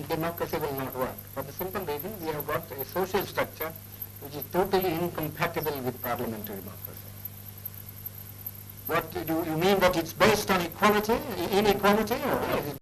democracy will not work. For the simple reason we have got a social structure which is totally incompatible with parliamentary democracy. What do you mean that it's based on equality, inequality, or is it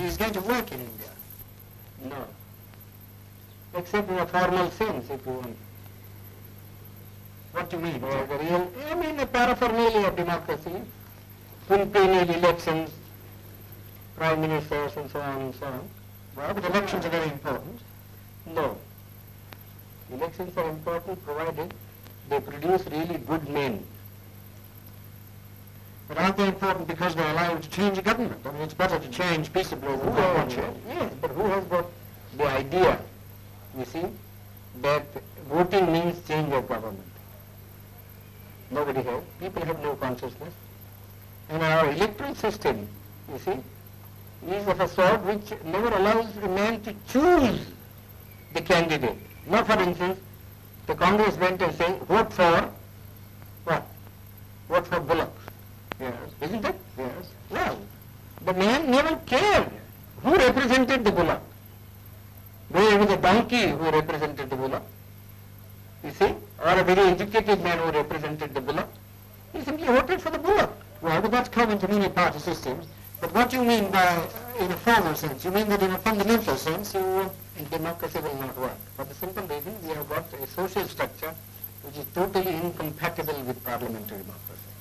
is going to work in India? No. Except in a formal sense, if you want. What do you mean? The real, I mean, a paraphernalia of democracy, quinquennial elections, prime ministers, and so on and so on. Well, but elections are very important. No. Elections are important provided they produce really good men. But aren't they important because they allow you to change a government? I mean, it's better to change peaceably than bloodshed. Yes, but who has got the idea, you see, that voting means change of government? Nobody has. People have no consciousness. And our electoral system, you see, is of a sort which never allows a man to choose the candidate. Now, for instance, the Congress went and said, vote for what? Vote for Bullock. Yes. Isn't it? Yes. Well, the man never cared who represented the Bullock. Whether it was a donkey who represented the Bullock, you see, or a very educated man who represented the Bullock, he simply voted for the Bullock. Well, but that's common to many party systems. But what do you mean by, in a formal sense? You mean that in a fundamental sense, democracy will not work. For the simple reason we have got a social structure which is totally incompatible with parliamentary democracy.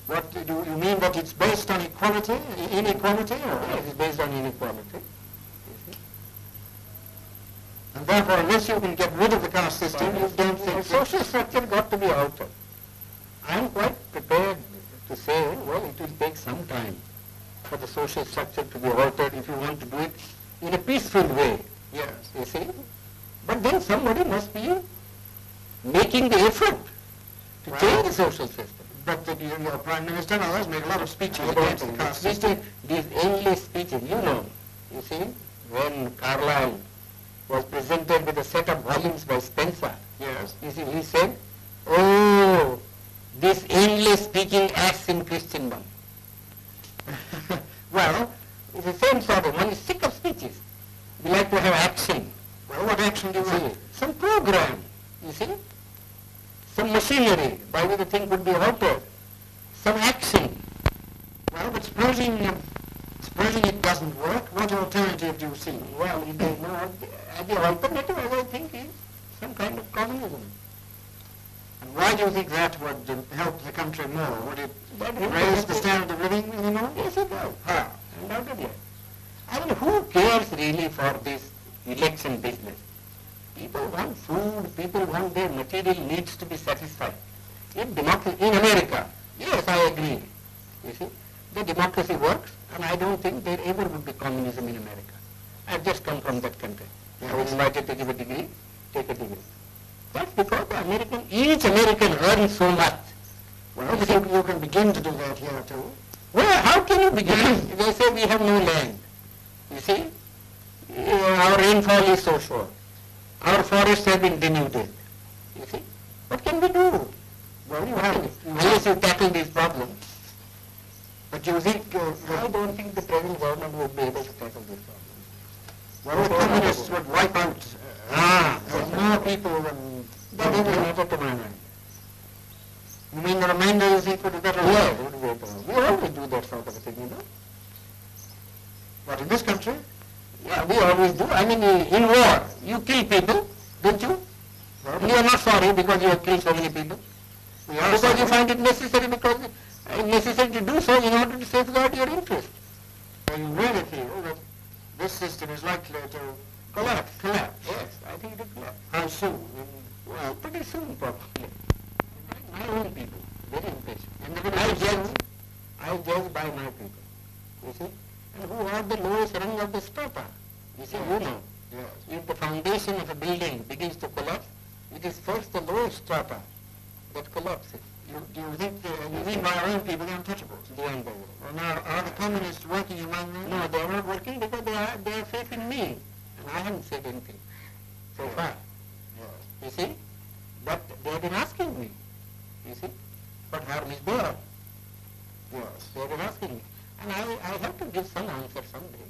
what do you mean that it's based on equality, inequality, or It is based on inequality. and therefore unless you can get rid of the caste system, you don't think The social structure got to be altered. I am quite prepared to say, well, it will take some time for the social structure to be altered if you want to do it in a peaceful way. Yes. You see? But then somebody must be making the effort to change the social system. But your Prime Minister and others make a lot of speeches I against the don't caste think system. these endless speeches, you see, when Carlyle was presented with a set of volumes by Spencer, Yes. you see, he said, oh, this endless speaking acts in Christendom. Well, It's the same sort of, one is sick of speeches. We like to have action. well, what action do you See, want? some program, you see, some machinery by which the thing could be altered, some action. Well, but supposing it doesn't work, what alternative do you see? Well, the alternative, as I think, is some kind of communism. And why do you think that would help the country more? Would it That will raise help the it. standard of living anymore? Yes, it does. How? Undoubtedly. I mean, who cares really for this election business? People want food, people want their material needs to be satisfied. In democracy, in America, yes, I agree. You see, the democracy works, and I don't think there ever would be communism in America. I've just come from that country. I was invited to give a degree, take a degree. That's because each American earns so much. Well, but you can begin to do that here too. Well, how can you begin? They say we have no land. You see, our rainfall is so short. Our forests have been denuded. You see, what can we do? Well, you have. Unless you tackle these problems. But you think I don't think the present government would be able to tackle these problems. well, the communists would wipe out more people than That doesn't matter to my mind. You mean the remainder you think would be better? Yeah, it would be better. We always do that sort of a thing, But in this country? Yeah, we always do. I mean, in war, you kill people, don't you? Well, You are not sorry because you have killed so many people. we are Because you sorry. find it necessary because necessary to do so in order to safeguard your interest. So you really feel that this system is likely to Collapse. Yes, I think it will collapse. how soon? Well, pretty soon probably. My own people, very impatient. In the I judge by my people, you see, and who are the lowest rung of the strata. You see, Yes. If the foundation of a building begins to collapse, it is first the lowest strata that collapses. Do you think, you mean by our own people, the untouchables? The unbelievable. Well, now, are the communists working among them? No, they are not working because they have faith in me. And I haven't said anything so far. Yes. You see? But they have been asking me. You see? What harm is there? Yes. They have been asking me. And I have to give some answer someday.